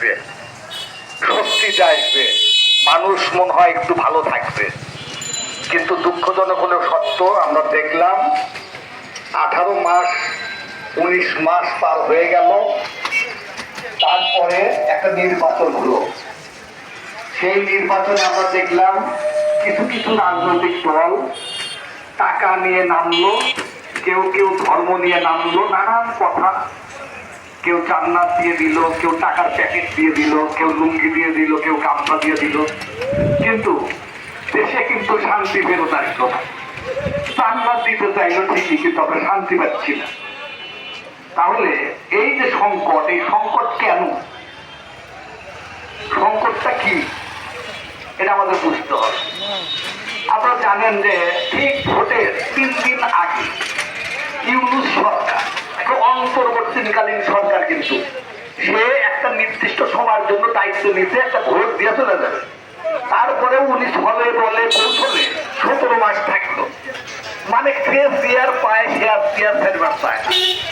আসবে, স্বস্তিতে আসবে, মানুষ মনে হয় একটু ভালো থাকবে। কিন্তু দুঃখজনক হলেও সত্য, আমরা দেখলাম 18 মাস 19 মাস পার হয়ে গেল, তারপরে একটা নির্বাচন হলো। সেই নির্বাচনে আমরা দেখলাম কিছু কিছু রাজনৈতিক দল টাকা নিয়ে নামলো, কেউ কেউ ধর্ম নিয়ে নামলো, নানান কথা, কেউ জান্নাত দিয়ে দিল, কেউ টাকার প্যাকেট দিয়ে দিল, কেউ লুঙ্গি দিয়ে দিল, কেউ গামছা দিয়ে দিল। কিন্তু দেশে কিন্তু শান্তি ফেরত আসলো না। জান্নাত দিতে চাইলো ঠিকই, কিন্তু আমরা শান্তি পাচ্ছি না। তাহলে এই যে সংকট, এই সংকট কেন, সংকটটা কি, এটা আমাদের বুঝতে হবে। আপনারা জানেন যে ঠিক ভোটের 3 দিন আগে ইউনূস সরকার, একটা অন্তর্বর্তীকালীন সরকার, কিন্তু সে একটা নির্দিষ্ট সময়ের জন্য দায়িত্ব নিতে একটা ভোট দিয়ে চলে যাবে। তারপরে 19 হলে বলে পৌঁছলে 17 মাস থাকলো। মানে যে চেয়ার পায় সে আর চেয়ার ফেরবার পায়।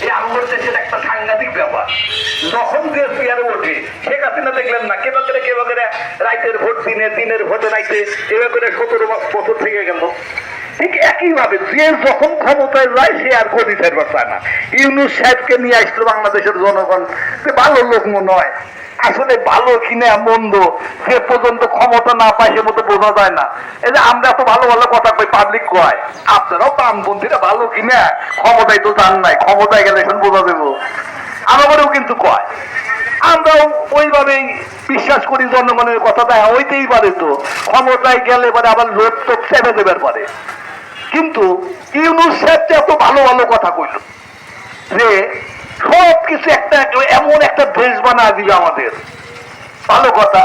এই আমাদের দেশের একটা সাংঘাতিক ব্যাপার। যখন যে চেয়ারে ওঠে, শেখ হাসিনা দেখলেন না কেবা করে রাইতের ভোট দিনে, দিনের ভোটে রাইতে, এবার করে 17 বছর থেকে গেল। ঠিক একইভাবে যে যখন ক্ষমতায় যায় সে আর গদি ফেরবার চায় না। ইউনূস সাহেবকে নিয়ে আসলো বাংলাদেশের জনগণ, যে ভালো লোক মনে হয়, আসলে ভালো কিনা মন্দ সে পর্যন্ত ক্ষমতা না পায় সে মতো বোঝা যায় না। এই যে আমরা এত ভালো ভালো কথা কই, পাবলিক কয় আপনারাও বামপন্থীরা ভালো কিনা, ক্ষমতায় তো জান নাই, ক্ষমতায় গেলে এখন বোঝা দেবো, আমাদেরও কিন্তু কয়। আমরাও ওইভাবেই বিশ্বাস করি জনগণের কথাটা হইতেই পারে, তো ক্ষমতায় গেলে পরে আবার লোক তো চেপে দেবার পারে। কিন্তু ইউনূস সাহেব এত ভালো ভালো কথা কইল যে সব কিছু একটা এমন একটা দেশ বানা দিবে আমাদের, ভালো কথা।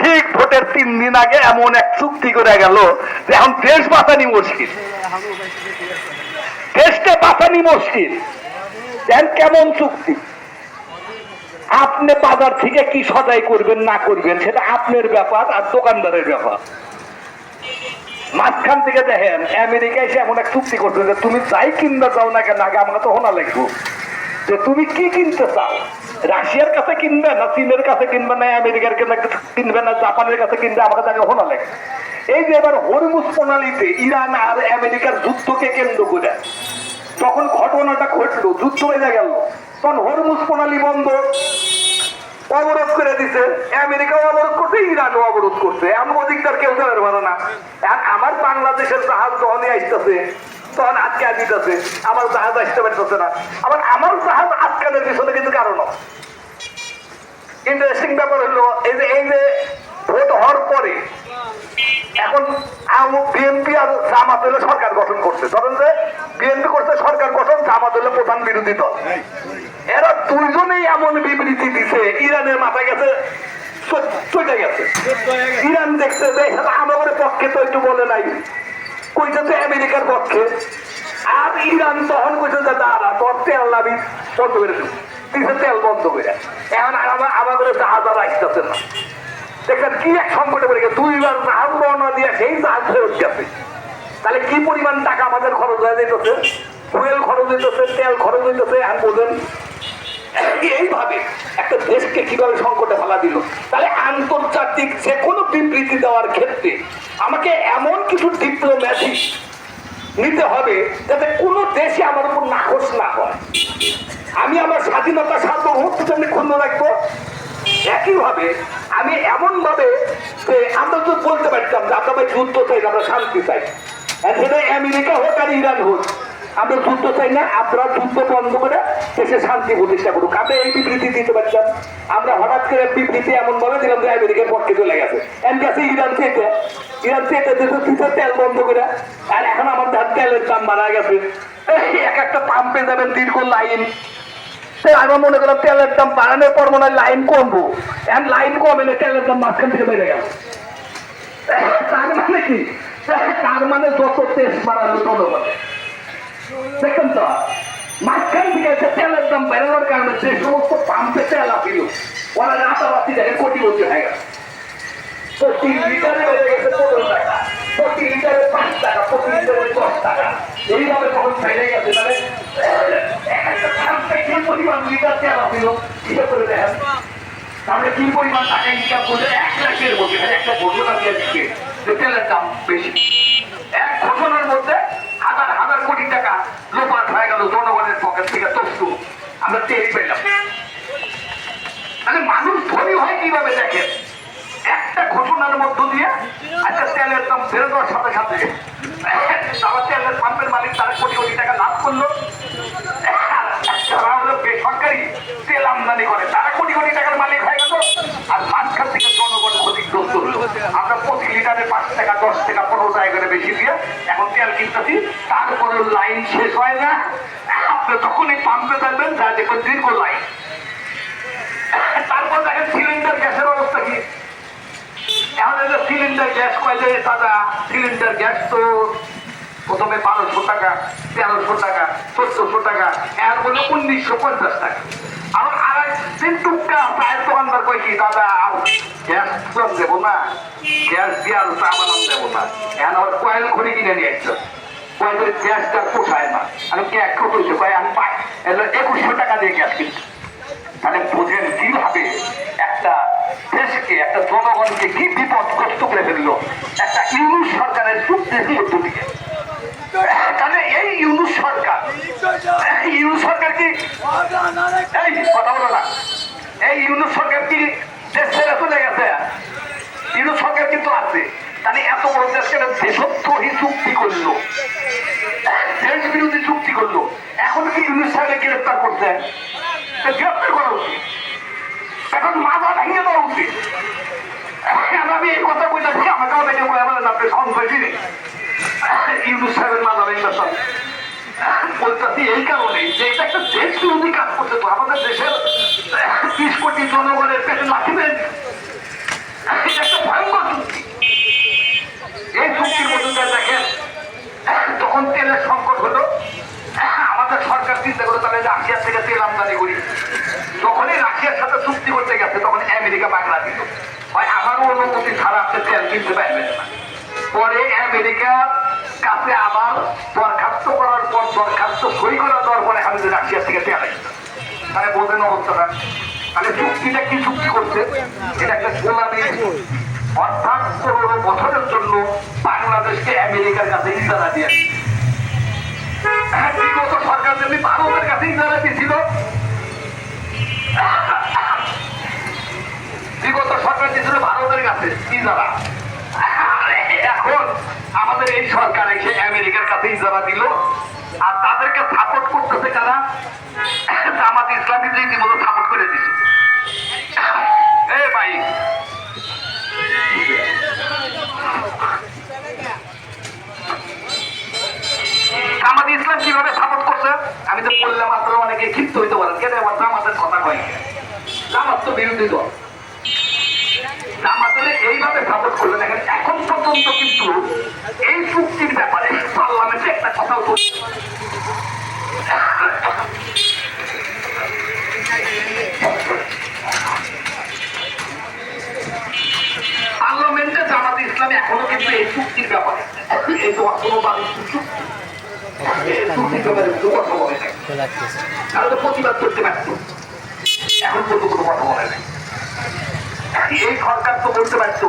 ঠিক ভোটের 3 দিন আগে এমন এক চুক্তি করে গেল যে এখন দেশ বাঁচানি মুশকিল, দেশটা বাঁচানি মুশকিল। কেমন চুক্তি? আপনি বাজার থেকে কি সদাই করবেন না করবেন সেটা আপনার ব্যাপার আর দোকানদারের ব্যাপার। মাঝখান থেকে দেখেন আমেরিকা এসে এমন এক চুক্তি করছে যে তুমি যাই কিনতে চাও না কেন, আগে আমাকে তো হোনা লাগবো যে তুমি কি কিনতে চাও, রাশিয়ার কাছে কিনবে না চীনের কাছে কিনবে না আমেরিকার কিনবে না জাপানের কাছে কিনবে, আমাকে তাকে হোনা লাগে। এই যে এবার হরমুজ প্রণালীতে ইরান আর আমেরিকার যুদ্ধকে কেন্দ্র করে তখন ঘটনাটা ঘটলো, যুদ্ধ হয়ে গেল, তখন হরমুজ প্রণালী বন্ধ, অবরোধ করে দিছে, আমেরিকাও অবরোধ করছে, ইরানও অবরোধ করছে, এমন অধিকার কেউ দেওয়ার পারে না। আমার বাংলাদেশের জাহাজ যখনই আসতেছে তখন আটকে দিতেছে, আমার জাহাজ আসতে পারতেছে না, আবার আমার জাহাজ আটকানোর পিছনে কিন্তু কারণ। ইন্টারেস্টিং ব্যাপার হলো এই যে ভোট হওয়ার পরে এখন বিএনপি আর জামাত হলে সরকার গঠন করছে, ধরেন যে বিএনপি করছে সরকার গঠন, জামাত হলে প্রধান বিরোধী দল। এরা দুইজনেই এমন বিবৃতি দিছে, ইরানের মাথা গেছে, চলে গেছে। ইরান দেখছে যে আমাদের পক্ষে তো একটু বলে নাই, কইছে তো আমেরিকার পক্ষে। আর ইরান তখন কইছে যে দাঁড়া তোর তেল নাবি বন্ধ করে দিচ্ছে, তেল বন্ধ করে। এখন আমাদের জাহাজ আর আসতেছে না। দেখেন কি এক সংকটে পড়ে গেছে, 2বার জাহাজ রওনা দিয়ে সেই জাহাজ ফেরত গেছে। তাহলে কি পরিমাণ টাকা আমাদের খরচ হয়ে যেতেছে, ফুয়েল খরচ হইতেছে, তেল খরচ হইতেছে। এখন বোঝেন এইভাবে একটা দেশকে কিভাবে সংকটে ফেলা দিল। তাহলে আন্তর্জাতিক যে কোনো বিবৃতি দেওয়ার ক্ষেত্রে আমাকে এমন কিছু ডিপ্লোম্যাসি নিতে হবে যাতে কোনো দেশে আমার উপর নাকচ না হয়। আমি আমার স্বাধীনতা সার্বভৌমত্বকে আমি ক্ষুণ্ণ রাখবো। একইভাবে আমি এমন ভাবে যে আমরা তো বলতে পারতাম যে আমরা যুদ্ধ চাই, আমরা শান্তি চাই, সেটা আমেরিকা হোক আর ইরান হোক, আমরা যুদ্ধ চাই না, আপনারা যুদ্ধ বন্ধ করে দেশে শান্তি প্রতিষ্ঠা করুক। আমরা এই বিবৃতি দিতে পারতাম। আমরা হঠাৎ করে বিবৃতি এমন ভাবে দিলাম যে আমেরিকার পক্ষে চলে গেছে, গেছে ইরান থেকে তেল বন্ধ করে। আর এখন আমার তেলের দাম বাড়া গেছে, এক একটা পাম্পে যাবেন দীর্ঘ লাইন। আমার মনে করলাম তেলের দাম বাড়ানোর পর মনে হয় লাইন কমবো, এখন লাইন কমে না, তেলের দাম মাঝখান থেকে বেড়ে গেল। তার মানে কি? তার মানে যত তেল বাড়ানো তত মানে দেখেন তো মাঝখান থেকে তেলের দাম বেড়ানোর কারণে যে সমস্ত পাম্পে তেল আসিল ওরা রাতারাতি দেখে কোটিপতি হয়ে গেছে। প্রতি লিটারে বেড়ে গেছে 15 টাকা, প্রতি লিটারে 5 টাকা, প্রতি লিটারে 10 টাকা, এইভাবে তখন বেড়ে গেছে। মানে একটা পাম্পে কি পরিমাণ লিটার তেল আসিল হিসেবে করে দেখেন। তাহলে কি পরিমাণ টাকা ইনকাম করলে 1 লাখের মধ্যে একটা ঘোষণা দিয়ে দিচ্ছে যে তেলের দাম বেশি, এক ঘোষণার মধ্যে হাজার হাজার কোটি টাকা লোপাট হয়ে গেল জনগণের পকেট থেকে। তস্তু আমরা টের পেলাম। তাহলে মানুষ ধনী হয় কিভাবে দেখেন, একটা ঘোষণার মধ্য দিয়ে আচ্ছা তেলের দাম বেড়ে দেওয়ার সাথে সাথে তারা তেলের পাম্পের মালিক তারা কোটি কোটি টাকা লাভ করলো, যারা হলো বেসরকারি তেল আমদানি করে তারা কোটি কোটি টাকার মালিক হয়ে গেল, আর মাঝখান থেকে জনগণ ক্ষতিগ্রস্ত হলো। আমরা প্রতি লিটারে 5 টাকা 10 টাকা 15 টাকা করে বেশি দিয়ে এখন তেল কিনতেছি, তারপরে লাইন শেষ হয় না। আপনি তখনই পাম্পে যাবেন, যা দেখবেন দীর্ঘ লাইন। তারপর দেখেন সিলিন্ডার গ্যাসের অবস্থা কি। এখন সিলিন্ডার গ্যাস কয় যে দাদা সিলিন্ডার গ্যাস তো প্রথমে 1200 টাকা, 1300 টাকা, 1400 টাকা, এর বলে 1950 টাকা। আর আরেকদিন টুকটা চায়ের দোকানদার কয় কি দাদা গ্যাস দেবো না, গ্যাস দিয়ে আর চা বানান দেবো না, এখন আবার কয়েল ঘড়ি কিনে নিয়ে আসছো, কয়েলের গ্যাসটা পোষায় না। আমি কি এক হয়েছে কয় আমি পাই 2100 টাকা দিয়ে গ্যাস কিনছি। তাহলে বোঝেন কিভাবে একটা দেশকে একটা জনগণকে কি বিপদগ্রস্ত করে ফেললো একটা ইউনুস সরকারের চুক্তির মধ্য দিয়ে। তাহলে এই ইউনুস সরকার কি এই কথা বলো না, এই ইউনুস সরকার কি দেশ ছেড়ে চলে গেছে? ইউনুস সরকার কিন্তু আছে। তাহলে এত বড় দেশকে দেশদ্রোহী চুক্তি করলো, দেশ বিরোধী চুক্তি করলো, এখন কি ইউনুস সাহেব গ্রেফতার করছে? গ্রেফতার করা উচিত, এখন মাথা ভেঙে দেওয়া উচিত। আমি এই কথা বলতেছি, আমাকে অনেকে বলেন আপনি সংশয় দিনে ইউনুস সাহেবের মাথা ভেঙে বলতেছি এই কারণে যে এটা একটা দেশ বিরোধী কাজ করছে। তো আমাদের দেশের 30 কোটি জনগণের পেটে লাঠিবেন, এটা একটা ভয়ঙ্কর চুক্তি। এই চুক্তির মধ্যে দেখেন তখন তেলের সংকট হলো, আমাদের সরকার চিন্তা করে তাহলে রাশিয়া থেকে তেল আমদানি করি। যখনই রাশিয়ার সাথে চুক্তি করতে গেছে তখন আমেরিকা বাংলা দিল, ভাই আমারও অনুমতি ছাড়া আপনি তেল কিনতে পারবেন না। পরে আমেরিকার কাছে আবার দরখাস্ত করার পর দরখাস্ত সই করা দেওয়ার পরে আমি যে রাশিয়া থেকে তেল আসতাম। তাহলে বোঝেন অবস্থাটা। তাহলে চুক্তিটা কি চুক্তি করছে? এটা একটা গোলামি, অর্থাৎ 15 বছরের জন্য বাংলাদেশকে আমেরিকার কাছে ইজারা দিয়ে বিগত সরকার যেমনি ভারতের কাছে ইজারা দিয়েছিল, বিগত সরকার দিয়েছিল ভারতের কাছে ইজারা। এখন আমাদের এই সরকার এসে আমেরিকার কাছে ইজারা দিল, আর তাদেরকে সাপোর্ট করতেছে কারা? জামাত ইসলামী রীতিমতো সাপোর্ট করে দিচ্ছে। ভাই জামাত ইসলাম কিভাবে সাপোর্ট করছে আমি তো বললাম, মাত্র অনেকে ক্ষিপ্ত হইতে পারেন কেন আমার জামাতের কথা কয়। জামাত তো বিরোধী দল, জামাত এইভাবে সাপোর্ট করলো। দেখেন এখন পর্যন্ত কিন্তু এই চুক্তির ব্যাপারে পার্লামেন্টে একটা কথাও বলছে। পার্লামেন্টে জামাত ইসলামী এখনো কিন্তু এই চুক্তির ব্যাপারে এই তো কোনো প্রতিবাদ করতে পারত, এখন পর্যন্ত কোনো কথা বলে নাই। এই সরকার তো বলতে পারত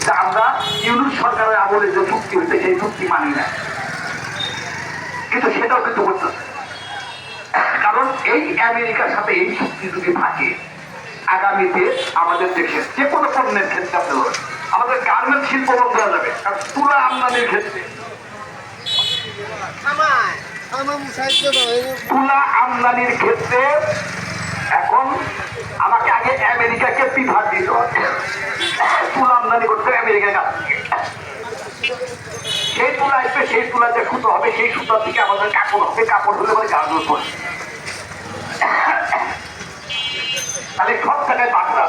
যে আমরা ইউনুস সরকারের আমলে যে চুক্তি হয়েছে সেই চুক্তি মানি না, কিন্তু সেটাও কিন্তু বলতেছে। কারণ এই আমেরিকার সাথে এই চুক্তি যদি থাকে আগামীতে আমাদের দেশের যে কোনো পণ্যের ক্ষেত্রে আপনার আমাদের গার্মেন্ট শিল্প বন্ধ হয়ে যাবে। কারণ তুলা আমদানির ক্ষেত্রে তুলা আমদানির ক্ষেত্রে এখন আমাকে আগে আমেরিকাকে প্রিফার দিতে হবে, তুলা আমদানি করতে আমেরিকার কাছ থেকে। সেই তুলা আসবে, সেই তুলা যে সুতো হবে সেই সুতার দিকে আমাদের কাপড় হবে, কাপড় হলে মানে গার্মেন্টস হবে। তাহলে সব জায়গায় বাংলা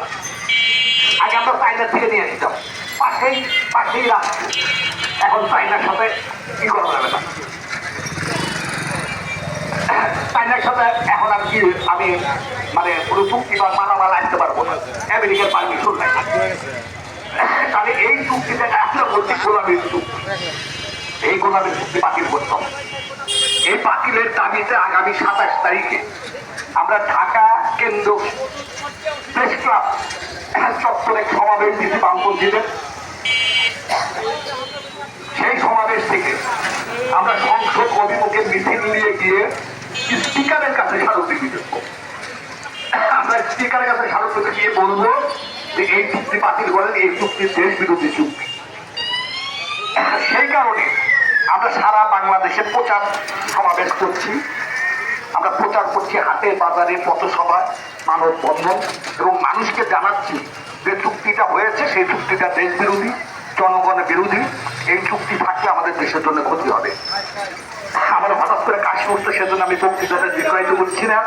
আগে আমরা চাইনার থেকে নিয়ে আসতাম, পাশেই রাখছি। এখন চাইনার সাথে কি করা যাবে না, চাইনার সাথে এখন আর কি আমি মানে কোনো চুক্তি বা মালামাল আনতে পারবো না, আমেরিকার পারমিশন নাই। তাহলে এই চুক্তিটা আমরা বলছি গোলামীর চুক্তি, এই গোলামীর চুক্তি বাতিল করতাম। এই বাতিলের দাবিতে আগামী 27 তারিখে আমরা ঢাকা কেন্দ্র প্রেস ক্লাব চত্বরে সমাবেশ দিতে বামপন্থীদের। সেই সমাবেশ থেকে আমরা সংসদ অভিমুখে মিছিল নিয়ে গিয়ে স্পিকারের কাছে স্মারকলিপি দেবো। আমরা স্পিকারের কাছে স্মারকলিপি গিয়ে বলবো যে এই চুক্তি বাতিল করেন, এই চুক্তি দেশ বিরোধী চুক্তি। সেই কারণে আমরা সারা বাংলাদেশে প্রচার সমাবেশ করছি, আমরা প্রচার করছি হাটে বাজারে পথসভায় মানববন্ধন, এবং মানুষকে জানাচ্ছি যে চুক্তিটা হয়েছে সেই চুক্তিটা দেশ বিরোধী, জনগণের বিরোধী। এই চুক্তি থাকলে আমাদের দেশের জন্য ক্ষতি হবে। আমার হঠাৎ করে কাশি উঠতে, সেজন্য আমি বক্তৃতাটা দীর্ঘায়িত করছি না।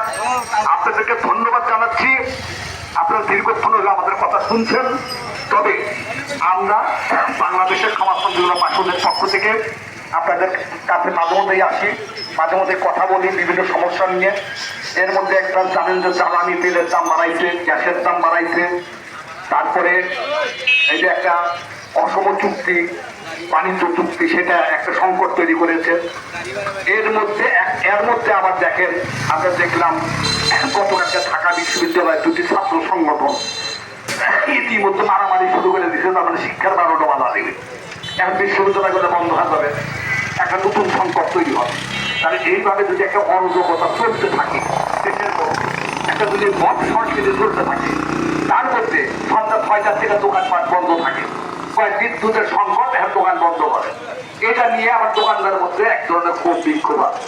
আপনাদেরকে ধন্যবাদ জানাচ্ছি, আপনারা দীর্ঘক্ষণ হলে আমাদের কথা শুনছেন। তবে আমরা বাংলাদেশের সমাজতন্ত্রী পার্ষদের পক্ষ থেকে আপনাদের কাছে মাঝে মধ্যেই আসি, মাঝে মধ্যে কথা বলি বিভিন্ন সমস্যা নিয়ে। এর মধ্যে একটা জানেন যে জ্বালানি তেলের দাম বাড়াইছে, গ্যাসের দাম বাড়াইছে, তারপরে এই যে একটা অসম চুক্তি, বাণিজ্য চুক্তি, সেটা একটা সংকট তৈরি করেছে। এর মধ্যে আবার দেখেন, আমরা দেখলাম গতকালকে ঢাকা বিশ্ববিদ্যালয়ের দুটি ছাত্র সংগঠন ইতিমধ্যে মারামারি শুরু করে দিচ্ছে, তার মানে শিক্ষার 12টা বাধা দেবে। এখন বিশ্ববিদ্যালয়গুলো বন্ধ হয়ে যাবে, একটা নতুন সংকট তৈরি হবে। তাহলে এইভাবে যদি একটা অরাজকতা চলতে থাকে দেশের মধ্যে, একটা যদি মত সংস্কৃতি চলতে থাকে, তার মধ্যে সন্ধ্যা 6টার থেকে দোকানপাট বন্ধ থাকে, বিদ্যুতের সংকট, এখন দোকান বন্ধ করে, এটা নিয়ে আবার দোকানদারের মধ্যে এক ধরনের ক্ষোভ বিক্ষোভ আছে।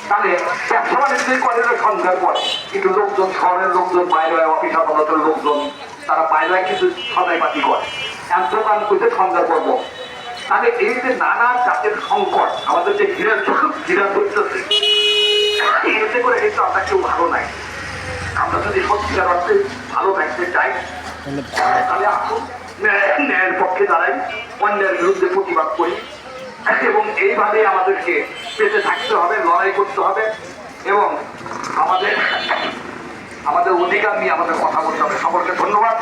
তাহলে ব্যবসা বাণিজ্য করে সন্ধ্যার পরে কিন্তু লোকজন, শহরের লোকজন বাইরে, অফিস আদালতের লোকজন তারা বাইরে কিছু সদাইপাতি করে, এখন দোকান করতে সন্ধ্যার পর। তাহলে এই যে নানা জাতের সংকট আমাদের যে ঘিরা ধরতেছে, এতে করে কিন্তু আমরা কেউ ভালো নাই। আমরা যদি সত্যিকার অর্থে ভালো থাকতে চাই তাহলে আসুন ন্যায়ের পক্ষে দাঁড়াই, অন্যের বিরুদ্ধে প্রতিবাদ করি, এবং এইভাবে আমাদেরকে পেতে থাকতে হবে, লড়াই করতে হবে, এবং আমাদের অধিকার নিয়ে আমাদের কথা বলতে হবে। সকলকে ধন্যবাদ,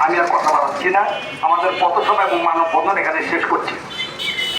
আমি আর কথা বাড়াচ্ছি না। আমাদের পথসভা এবং মানববন্ধন এখানে শেষ করছি।